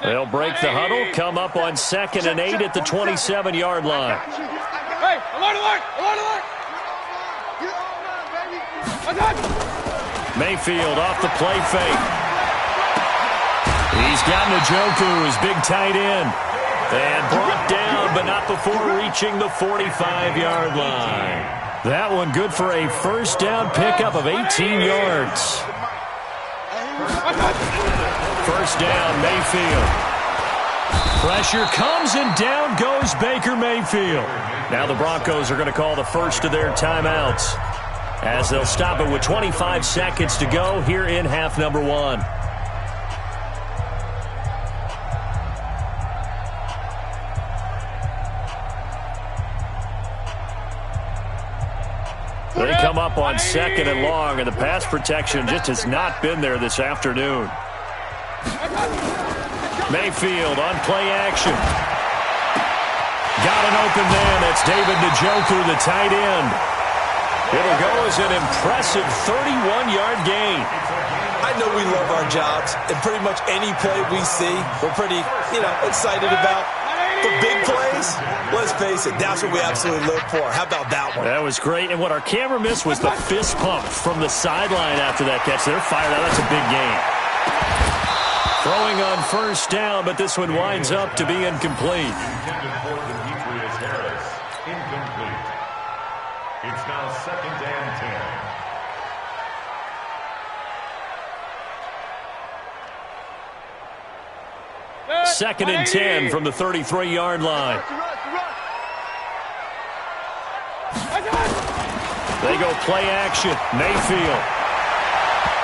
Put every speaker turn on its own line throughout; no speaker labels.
They'll break the huddle, come up on 2nd and 8 at the 27-yard line.
Hey, alert!
Mayfield off the play fake. He's got Njoku, his big tight end. And brought down, but not before reaching the 45-yard line. That one good for a first down pickup of 18 yards. First down, Mayfield. Pressure comes, and down goes Baker Mayfield. Now the Broncos are going to call the first of their timeouts, as they'll stop it with 25 seconds to go here in half number 1. They come up on 2nd and long, and the pass protection just has not been there this afternoon. Mayfield on play action. Got an open man. That's David Njoku, the tight end. It'll go as an impressive 31-yard gain.
I know we love our jobs, and pretty much any play we see, we're pretty, excited about. For big plays, let's face it, that's what we absolutely live for. How about that one?
That was great, and what our camera missed was the fist pump from the sideline after that catch. They're fired out. That's a big gain. Throwing on first down, but this one winds up to be incomplete.
Incomplete. It's now 2nd and 10.
Second and 10 from the 33-yard line. They go play action. Mayfield.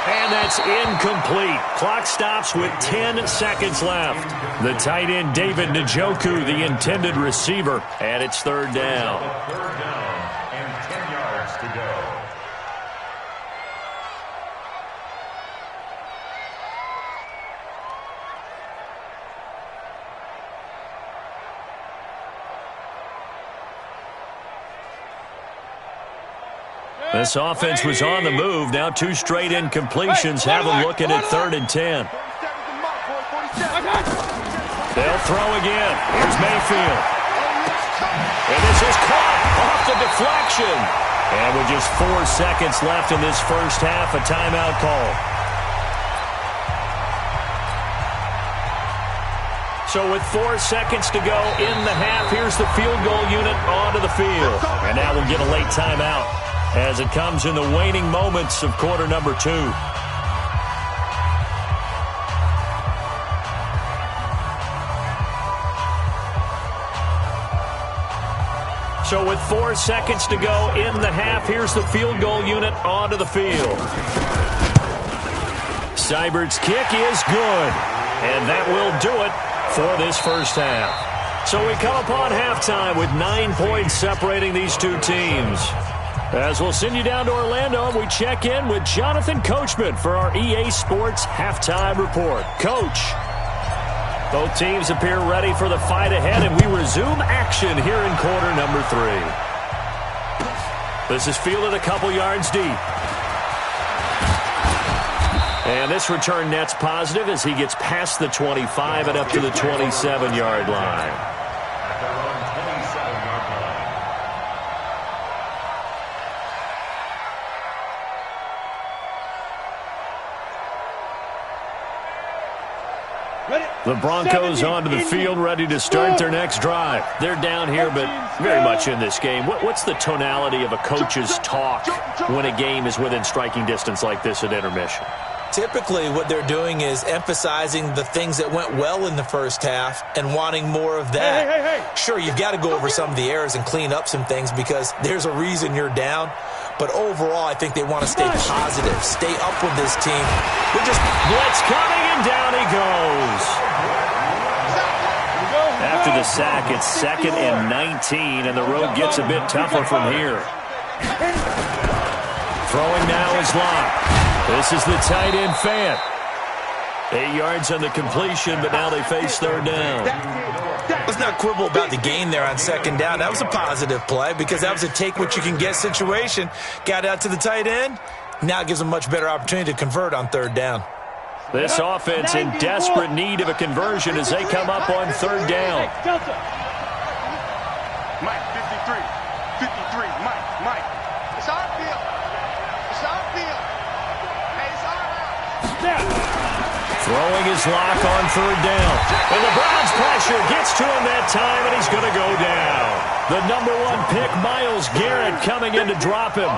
And that's incomplete. Clock stops with 10 seconds left. The tight end, David Njoku, the intended receiver. And it's 3rd down.
3rd down and 10 yards to go.
This offense was on the move. Now 2 straight incompletions have them looking at 3rd and 10. They'll throw again. Here's Mayfield. And this is caught off the deflection. And with just 4 seconds left in this first half, a timeout call. So with 4 seconds to go in the half, here's the field goal unit onto the field. And now we'll get a late timeout as it comes in the waning moments of quarter number 2. So with 4 seconds to go in the half, here's the field goal unit onto the field. Seibert's kick is good, and that will do it for this first half. So we come upon halftime with 9 points separating these two teams. As we'll send you down to Orlando, and we check in with Jonathan Coachman for our EA Sports Halftime Report. Coach, both teams appear ready for the fight ahead, and we resume action here in quarter number 3. This is fielded a couple yards deep. And this return net's positive as he gets past the 25 and up to the 27-yard line. The Broncos onto the field, ready to start their next drive. They're down here, but very much in this game. What's the tonality of a coach's talk when a game is within striking distance like this at intermission?
Typically, what they're doing is emphasizing the things that went well in the first half and wanting more of that. Sure, you've got to go over some of the errors and clean up some things because there's a reason you're down. But overall, I think they want to stay positive, stay up with this team. They're just
blitz coming, and down he goes. After the sack, it's 2nd and 19, and the road gets a bit tougher from here. Throwing now is Locke. This is the tight end, Fant. 8 yards on the completion, but now they face 3rd down.
Let's not quibble about the gain there on 2nd down. That was a positive play because that was a take-what-you-can-get situation. Got out to the tight end. Now it gives them a much better opportunity to convert on 3rd down.
This offense in desperate need of a conversion as they come up on third down.
Mike, 53. 53. Mike. It's our field. It's our field. Hey, it's our house.
Throwing his lock on third down. And the Browns pressure gets to him that time, and he's going to go down. The number 1 pick, Myles Garrett, coming in to drop him.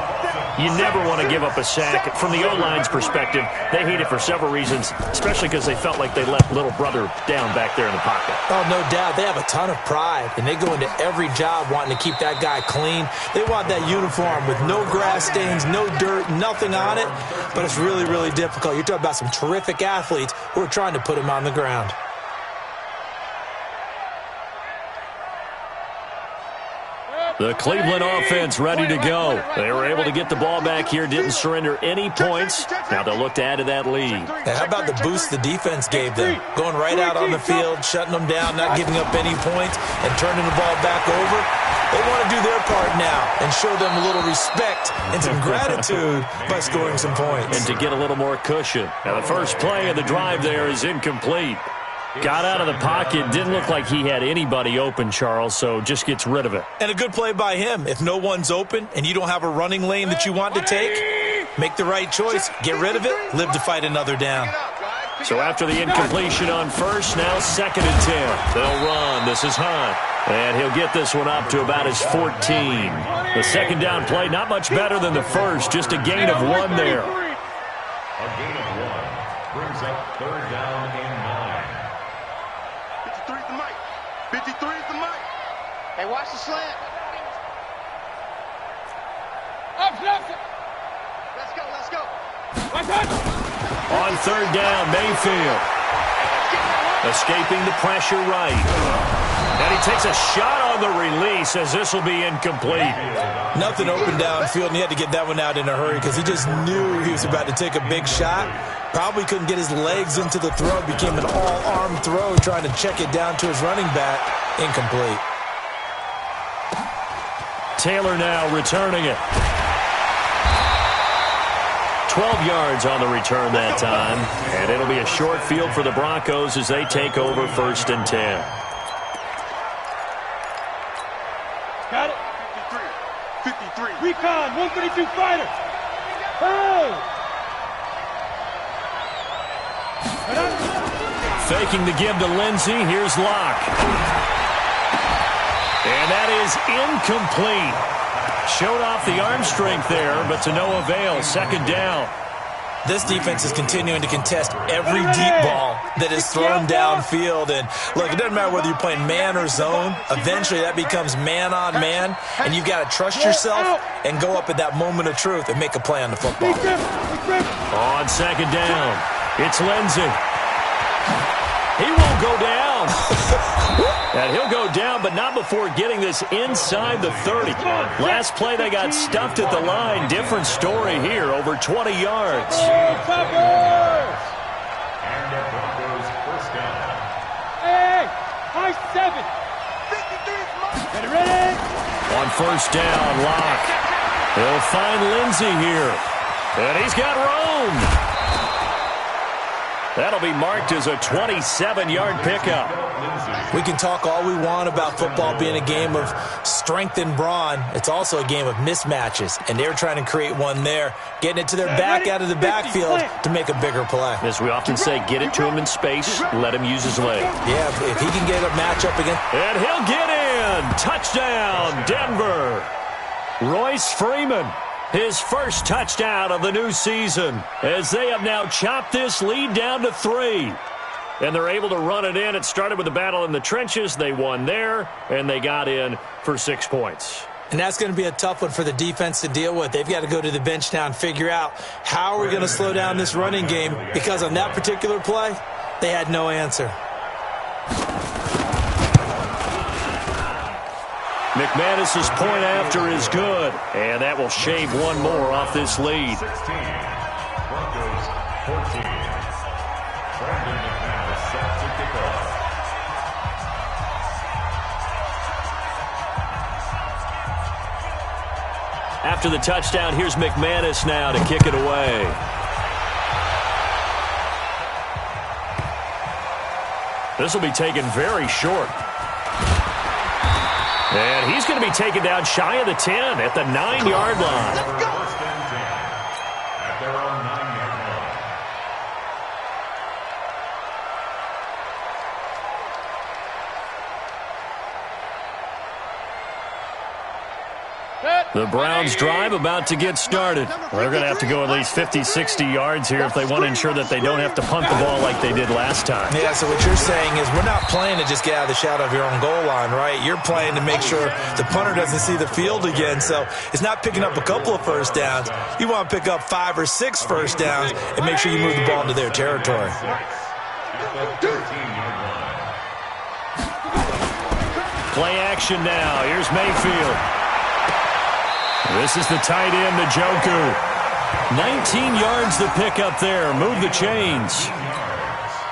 You never want to give up a sack. From the O-line's perspective, they hate it for several reasons, especially because they felt like they let little brother down back there in the pocket.
Oh, no doubt. They have a ton of pride, and they go into every job wanting to keep that guy clean. They want that uniform with no grass stains, no dirt, nothing on it, but it's really, really difficult. You're talking about some terrific athletes who are trying to put him on the ground.
The Cleveland offense ready to go. They were able to get the ball back here, didn't surrender any points. Now they'll look to add to that lead.
How about the boost the defense gave them? Going right out on the field, shutting them down, not giving up any points, and turning the ball back over. They want to do their part now and show them a little respect and some gratitude by scoring some points.
And to get a little more cushion. Now the first play of the drive there is incomplete. Got out of the pocket, didn't look like he had anybody open, Charles, so just gets rid of it.
And a good play by him. If no one's open and you don't have a running lane that you want to take, make the right choice, get rid of it, live to fight another down.
So after the incompletion on first, now 2nd and 10. They'll run. This is Hunt. And he'll get this one up to about his 14. The second down play, not much better than the first, just a gain of 1 there.
A gain of 1 brings up third down and 9.
53 is the mic. 53 is the mic. Hey, watch the slant. Up, left. Let's go.
On third down, Mayfield. Escaping the pressure right. And he takes a shot on the release as this will be incomplete.
Nothing open downfield, and he had to get that one out in a hurry because he just knew he was about to take a big shot. Probably couldn't get his legs into the throw. Became an all-arm throw trying to check it down to his running back. Incomplete.
Taylor now returning it. 12 yards on the return that time. And it'll be a short field for the Broncos as they take over 1st and 10.
Got it. 53. Recon, 132 fighter. Oh!
Faking the give to Lindsey. Here's Locke. And that is incomplete. Showed off the arm strength there, but to no avail. 2nd down.
This defense is continuing to contest every deep ball that is thrown downfield. And, look, it doesn't matter whether you're playing man or zone. Eventually, that becomes man-on-man, and you've got to trust yourself and go up at that moment of truth and make a play on the football.
On 2nd down, it's Lindsey. He won't go down. And he'll go down, but not before getting this inside the 30. Last play, they got stuffed at the line. Different story here, over 20 yards.
And the Broncos first down.
Hey, high 7. 53. Ready?
On first down, Locke. He'll find Lindsey here. And he's got room. That'll be marked as a 27-yard pickup.
We can talk all we want about football being a game of strength and brawn. It's also a game of mismatches, and they're trying to create one there, getting it to their back out of the backfield to make a bigger play.
As we often say, get it to him in space, let him use his leg.
Yeah, if he can get a matchup against...
And he'll get in! Touchdown, Denver! Royce Freeman. His first touchdown of the new season as they have now chopped this lead down to 3. And they're able to run it in. It started with a battle in the trenches. They won there, and they got in for 6 points.
And that's going to be a tough one for the defense to deal with. They've got to go to the bench now and figure out how we're going to slow down this running game, because on that particular play, they had no answer.
McManus's point after is good, and that will shave one more off this lead.
16. Broncos 14. Brandon McManus set to kick off.
After the touchdown, here's McManus now to kick it away. This will be taken very short. And he's going to be taken down shy of the 10 at the 9-yard line.
First and 10 at their own 9-yard line.
The Browns drive about to get started. They're going to have to go at least 50, 60 yards here if they want to ensure that they don't have to punt the ball like they did last time.
Yeah, so what you're saying is we're not playing to just get out of the shadow of your own goal line, right? You're playing to make sure the punter doesn't see the field again. So it's not picking up a couple of first downs. You want to pick up 5 or 6 first downs and make sure you move the ball into their territory.
Play action now. Here's Mayfield. This is the tight end, Njoku. 19 yards to pick up there. Move the chains.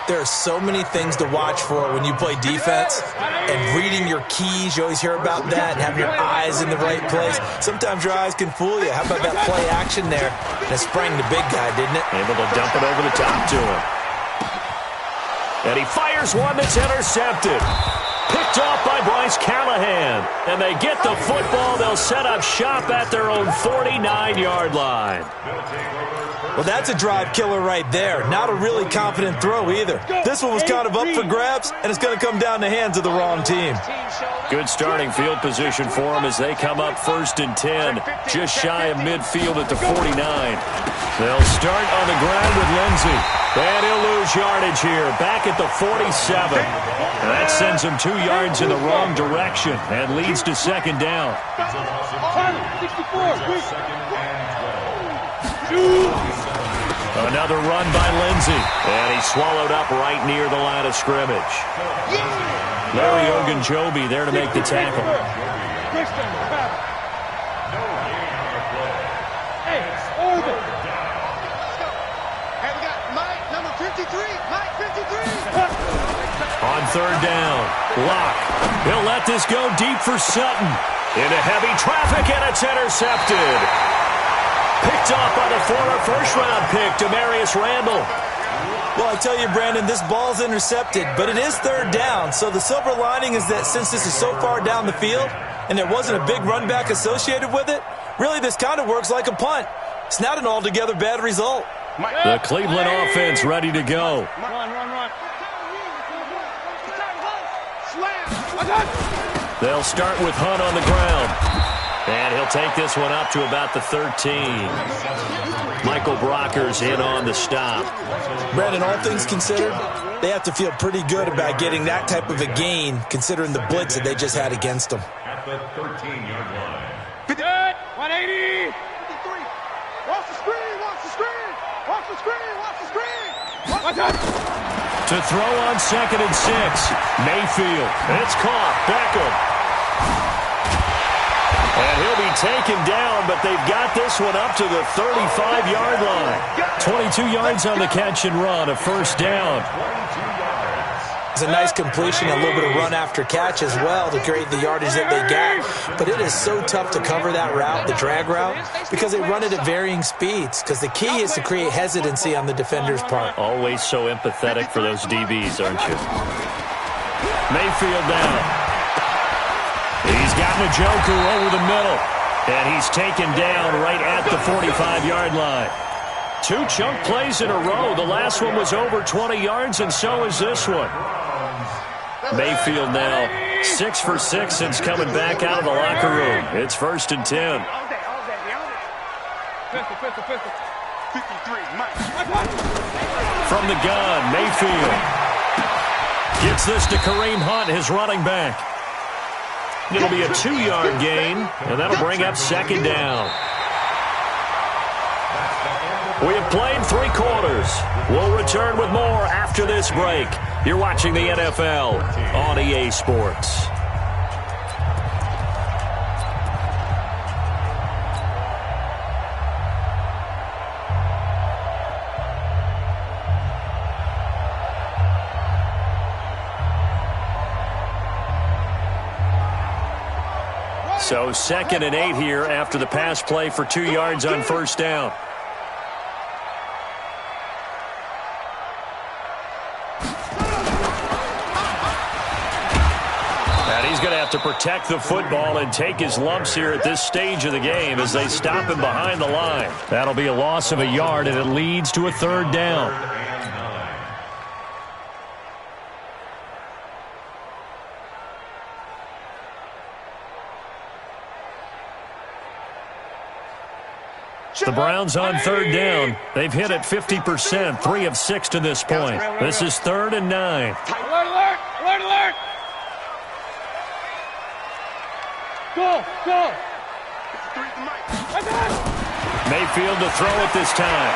There are so many things to watch for when you play defense, and reading your keys. You always hear about that, and having your eyes in the right place. Sometimes your eyes can fool you. How about that play action there? And it sprang the big guy, didn't it?
Able to dump it over the top to him. And he fires one that's intercepted. Picked off by Bryce Callahan. And they get the football. They'll set up shop at their own 49-yard line.
Well, that's a drive killer right there. Not a really confident throw either. This one was kind of up for grabs, and it's going to come down the hands of the wrong team.
Good starting field position for them as they come up 1st and 10, just shy of midfield at the 49. They'll start on the ground with Lindsey. And he'll lose yardage here, back at the 47. And that sends him 2 yards in the wrong direction and leads to 2nd down. Another run by Lindsey. And he's swallowed up right near the line of scrimmage. Larry Ogunjobi there to make the tackle. On 3rd down, Locke. He'll let this go deep for Sutton. Into heavy traffic, and it's intercepted. Picked off by the former first-round pick, Demarius Randall.
Well, I tell you, Brandon, this ball's intercepted, but it is 3rd down. So the silver lining is that since this is so far down the field and there wasn't a big run back associated with it, really this kind of works like a punt. It's not an altogether bad result.
The Cleveland offense ready to go.
Run.
They'll start with Hunt on the ground. And he'll take this one up to about the 13. Michael Brocker's in on the stop.
Brandon, all things considered, they have to feel pretty good about getting that type of a gain, considering the blitz that they just had against them.
At the 13-yard line.
180. 53. Watch the screen.
To throw on 2nd and 6. Mayfield. It's caught. Beckham. And he'll be taken down, but they've got this one up to the 35-yard line. 22 yards on the catch and run, a 1st down.
It's a nice completion, a little bit of run after catch as well to create the yardage that they got. But it is so tough to cover that route, the drag route, because they run it at varying speeds. Because the key is to create hesitancy on the defender's part.
Always so empathetic for those DBs, aren't you? Mayfield down. He's got Njoku over the middle. And he's taken down right at the 45-yard line. 2 chunk plays in a row. The last one was over 20 yards, and so is this one. Mayfield now 6 for 6 since coming back out of the locker room. It's 1st and 10. From the gun, Mayfield gets this to Kareem Hunt, his running back. It'll be a 2-yard gain, and that'll bring up 2nd down. We have played 3 quarters. We'll return with more after this break. You're watching the NFL on EA Sports. So 2nd and 8 here after the pass play for 2 yards on 1st down. And he's going to have to protect the football and take his lumps here at this stage of the game as they stop him behind the line. That'll be a loss of a yard, and it leads to a third down. The Browns on third down. They've hit it 50%, 3 of 6 to this point. This is 3rd and 9.
Alert, alert, alert, alert. Go.
Mayfield to throw it this time.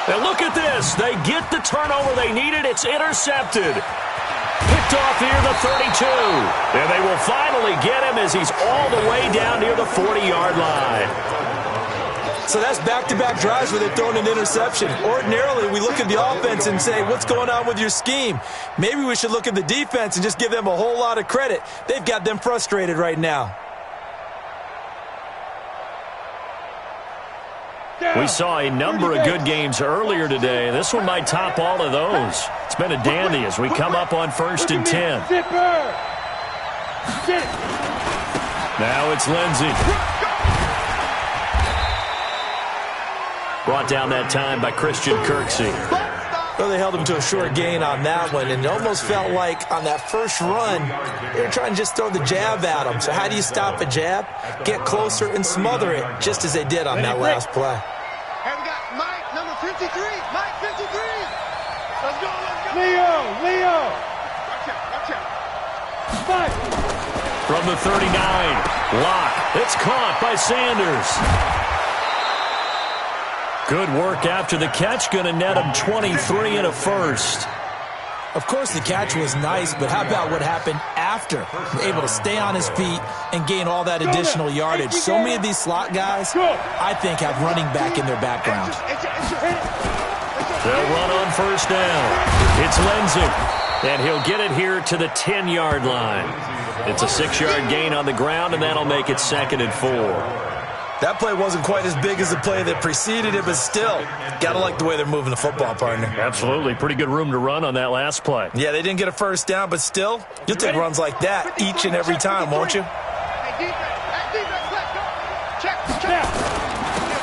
And look at this. They get the turnover they needed. It's intercepted. Picked off near the 32. And they will finally get him as he's all the way down near the 40-yard line.
So that's back-to-back drives where they're throwing an interception. Ordinarily, we look at the offense and say, what's going on with your scheme? Maybe we should look at the defense and just give them a whole lot of credit. They've got them frustrated right now.
We saw a number of good games earlier today. This one might top all of those. It's been a dandy as we come up on 1st and 10. Now it's Lindsey. Brought down that time by Christian Kirksey.
Well, they held him to a short gain on that one, and it almost felt like on that first run, they were trying to just throw the jab at him. So how do you stop a jab? Get closer and smother it, just as they did on that last play.
Hey, we got Mike, number 53. Mike, 53. Let's go.
Leo.
Watch out.
Fight.
From the 39, Locke. It's caught by Sanders. Good work after the catch. Going to net him 23 and a first.
Of course, the catch was nice, but how about what happened after? Able to stay on his feet and gain all that additional yardage. So many of these slot guys, I think, have running back in their background.
They'll run on first down. It's Lindsey, and he'll get it here to the 10-yard line. It's a 6-yard gain on the ground, and that'll make it 2nd and 4.
That play wasn't quite as big as the play that preceded it, but still, got to like the way they're moving the football, partner.
Absolutely. Pretty good room to run on that last play.
Yeah, they didn't get a first down, but still, you'll take runs like that each and every time, won't you?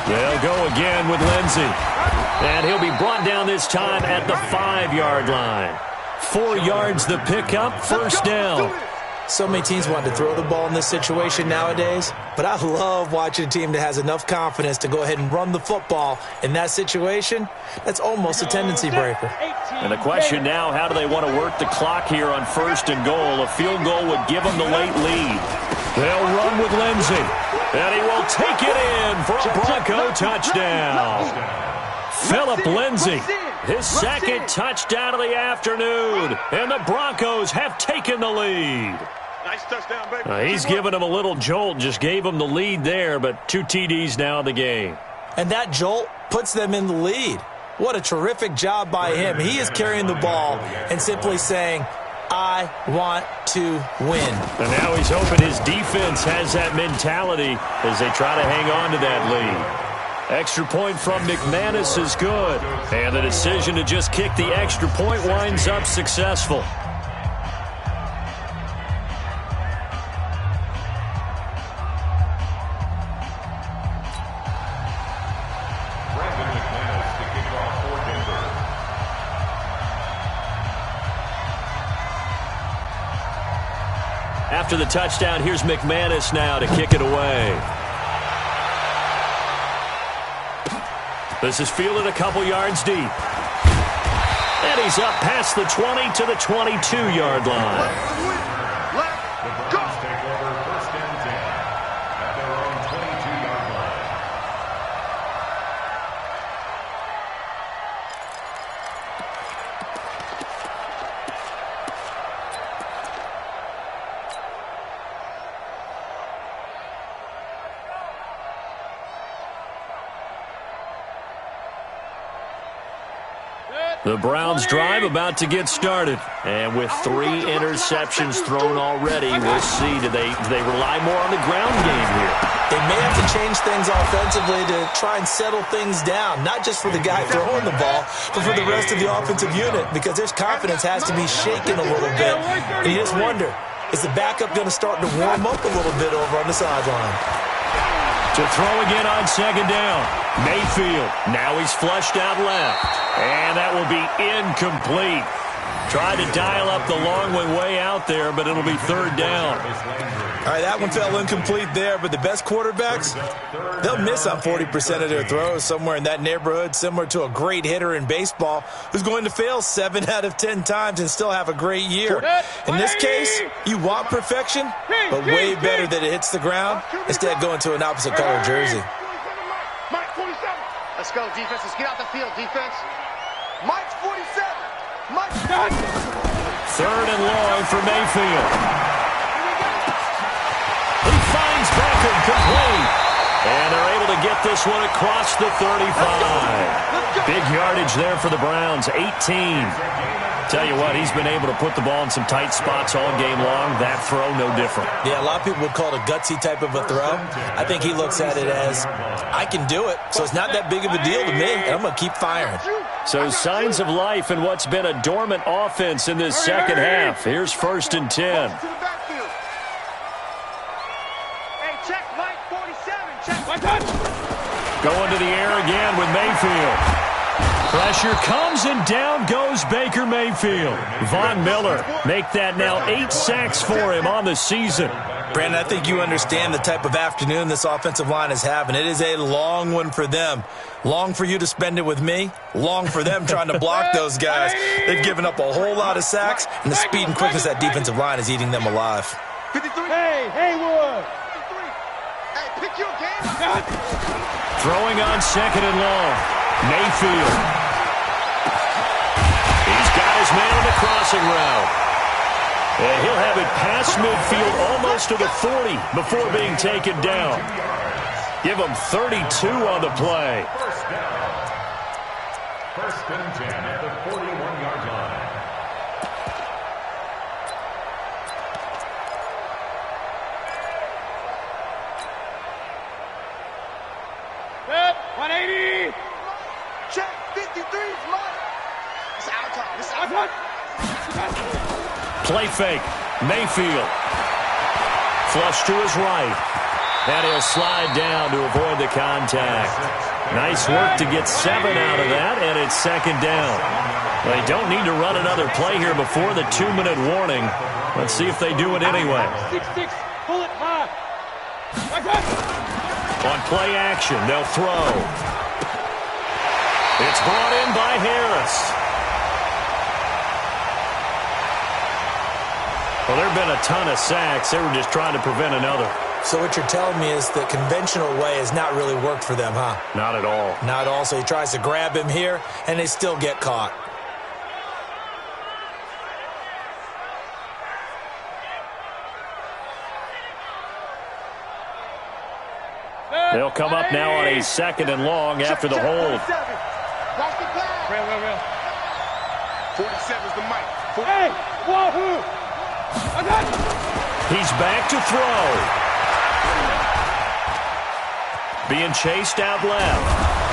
They'll go again with Lindsey. And he'll be brought down this time at the 5-yard line. 4 yards the pickup, first down.
So many teams want to throw the ball in this situation nowadays, but I love watching a team that has enough confidence to go ahead and run the football in that situation. That's almost a tendency breaker.
And the question now, how do they want to work the clock here on 1st and goal? A field goal would give them the late lead. They'll run with Lindsey, and he will take it in for a Bronco touchdown. Phillip Lindsey, his 2nd touchdown of the afternoon, and the Broncos have taken the lead.
Nice touchdown, baby.
He's given him a little jolt, just gave him the lead there, but 2 TDs now in the game.
And that jolt puts them in the lead. What a terrific job by him. He is carrying the ball and simply saying, I want to win.
And now he's hoping his defense has that mentality as they try to hang on to that lead. Extra point from McManus is good. And the decision to just kick the extra point winds up successful. After the touchdown, here's McManus now to kick it away. This is fielded a couple yards deep. And he's up past the 20 to the 22-yard line.
The Browns take over 1st and 10 at their own 22-yard line.
The Browns drive about to get started. And with 3 interceptions thrown already, we'll see. Do they rely more on the ground game here?
They may have to change things offensively to try and settle things down, not just for the guy throwing the ball, but for the rest of the offensive unit, because their confidence has to be shaken a little bit. And you just wonder, is the backup going to start to warm up a little bit over on the sideline?
To throw again on second down. Mayfield. Now he's flushed out left. And that will be incomplete. Tried to dial up the long one way out there, but it'll be third down.
All right, that one fell incomplete there, but the best quarterbacks, they'll miss on 40% of their throws, somewhere in that neighborhood, similar to a great hitter in baseball who's going to fail 7 out of 10 times and still have a great year. In this case, you want perfection, but way better that it hits the ground instead of going to an opposite color jersey.
Mike 47. Let's go, defense. Let's get out the field, defense. Mike 47. Mike.
Third and long for Mayfield. He finds Beckham complete. And they're able to get this one across the 35. Big yardage there for the Browns, 18. Tell you what, he's been able to put the ball in some tight spots all game long. That throw, no different.
Yeah, a lot of people would call it a gutsy type of a throw. I think he looks at it as, I can do it, so it's not that big of a deal to me, and I'm going to keep firing.
So signs of life in what's been a dormant offense in this second half. Here's 1st and 10.
Hey, check Mike 47. Check.
Going to the air again with Mayfield. Pressure comes, and down goes Baker Mayfield. Von Miller make that now 8 sacks for him on the season.
Brandon, I think you understand the type of afternoon this offensive line is having. It is a long one for them. Long for you to spend it with me. Long for them trying to block those guys. They've given up a whole lot of sacks, and the speed and quickness of that defensive line is eating them alive.
53.
Hey, Haywood.
53. Hey, pick your game.
Throwing on second and long. Mayfield. He's got his man on the crossing route. And he'll have it past midfield almost to the 40 before being taken down. Give him 32 on the play.
First and 10 at the 41-yard line.
Set, 180.
Check 53's Mike. It's our time. It's our time.
Play fake. Mayfield. Flush to his right. And he'll slide down to avoid the contact. Nice work to get 7 out of that, and it's second down. They don't need to run another play here before the 2-minute warning. Let's see if they do it anyway.
6-6, pull it high.
On play action, they'll throw. It's brought in by Harris. Well, there have been a ton of sacks. They were just trying to prevent another.
So what you're telling me is the conventional way has not really worked for them, huh?
Not at all.
Not at all. So he tries to grab him here, and they still get caught.
They'll come up now on a second and long after the hold.
Watch the flag.
Real.
47's the Mike.
Hey, wahoo.
He's back to throw. Being chased out left.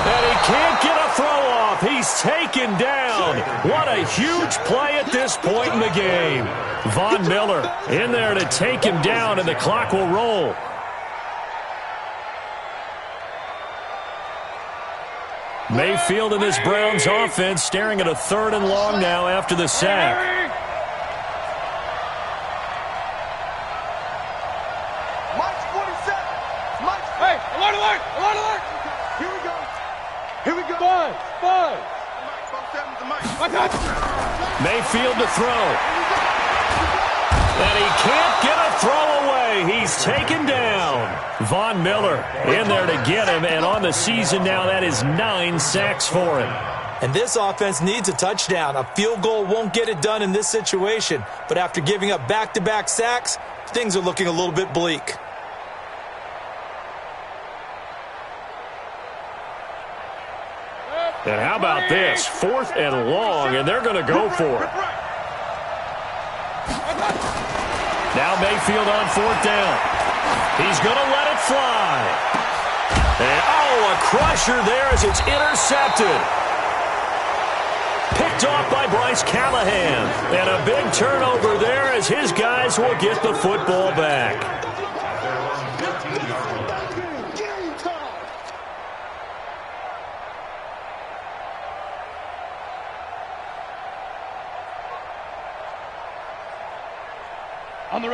And he can't get a throw off. He's taken down. What a huge play at this point in the game. Von Miller in there to take him down, and the clock will roll. Mayfield in this Browns offense staring at a third and long now after the sack.
Mike's 47. Mike's.
Hey, alert.
Here we go.
Buzz.
Mike 47's the Mike.
Mayfield to throw. And he can't get a throw away. He's taken down. Von Miller in there to get him, and on the season now, that is 9 sacks for him.
And this offense needs a touchdown. A field goal won't get it done in this situation. But after giving up back-to-back sacks, things are looking a little bit bleak.
And how about this? 4th and long, and they're going to go for it. Now Mayfield on 4th down. He's going to let it fly. And, a crusher there as it's intercepted. Picked off by Bryce Callahan. And a big turnover there as his guys will get the football back.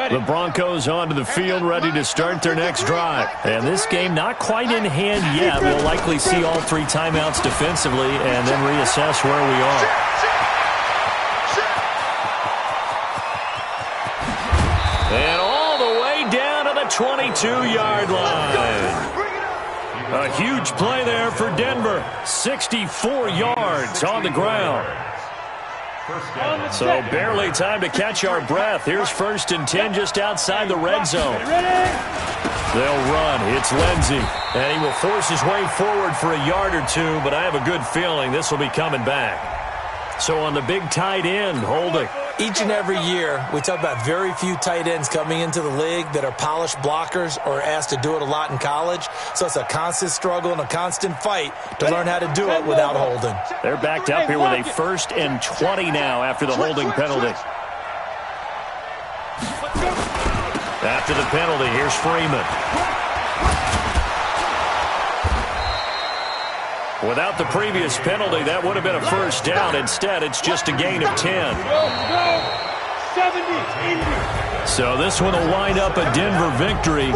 The Broncos onto the field, ready to start their next drive. And this game not quite in hand yet. We'll likely see all 3 timeouts defensively and then reassess where we are. And all the way down to the 22-yard line. A huge play there for Denver. 64 yards on the ground. So barely time to catch our breath. Here's 1st and 10 just outside the red zone. They'll run. It's Lindsey. And he will force his way forward for a yard or 2, but I have a good feeling this will be coming back. So on the big tight end, holding.
Each and every year, we talk about very few tight ends coming into the league that are polished blockers or asked to do it a lot in college. So it's a constant struggle and a constant fight to learn how to do it without holding.
They're backed up here with a 1st and 20 now after the holding penalty. After the penalty, here's Freeman. Without the previous penalty, that would have been a 1st down. Instead, it's just a gain of 10.
70, 80.
So this one will wind up a Denver victory.